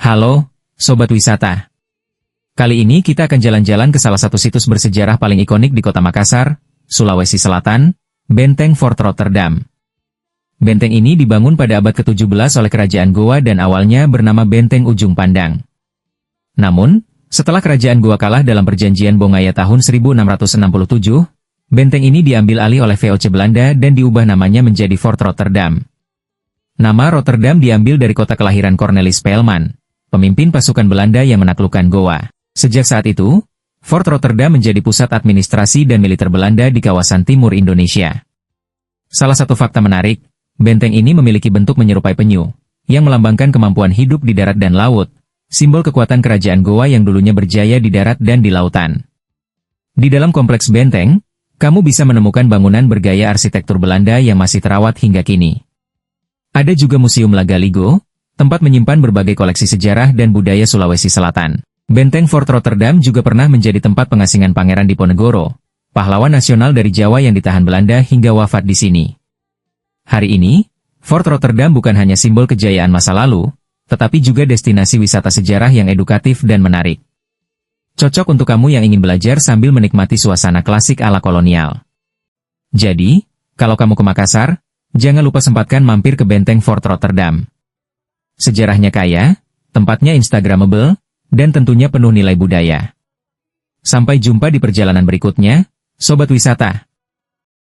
Halo, Sobat Wisata. Kali ini kita akan jalan-jalan ke salah satu situs bersejarah paling ikonik di Kota Makassar, Sulawesi Selatan, Benteng Fort Rotterdam. Benteng ini dibangun pada abad ke-17 oleh Kerajaan Goa dan awalnya bernama Benteng Ujung Pandang. Namun, setelah Kerajaan Goa kalah dalam perjanjian Bongaya tahun 1667, benteng ini diambil alih oleh VOC Belanda dan diubah namanya menjadi Fort Rotterdam. Nama Rotterdam diambil dari kota kelahiran Cornelis Spelman, pemimpin pasukan Belanda yang menaklukkan Goa. Sejak saat itu, Fort Rotterdam menjadi pusat administrasi dan militer Belanda di kawasan timur Indonesia. Salah satu fakta menarik, benteng ini memiliki bentuk menyerupai penyu, yang melambangkan kemampuan hidup di darat dan laut, simbol kekuatan kerajaan Goa yang dulunya berjaya di darat dan di lautan. Di dalam kompleks benteng, kamu bisa menemukan bangunan bergaya arsitektur Belanda yang masih terawat hingga kini. Ada juga Museum Lagaligo, tempat menyimpan berbagai koleksi sejarah dan budaya Sulawesi Selatan. Benteng Fort Rotterdam juga pernah menjadi tempat pengasingan Pangeran Diponegoro, pahlawan nasional dari Jawa yang ditahan Belanda hingga wafat di sini. Hari ini, Fort Rotterdam bukan hanya simbol kejayaan masa lalu, tetapi juga destinasi wisata sejarah yang edukatif dan menarik. Cocok untuk kamu yang ingin belajar sambil menikmati suasana klasik ala kolonial. Jadi, kalau kamu ke Makassar, jangan lupa sempatkan mampir ke Benteng Fort Rotterdam. Sejarahnya kaya, tempatnya instagramable, dan tentunya penuh nilai budaya. Sampai jumpa di perjalanan berikutnya, Sobat Wisata.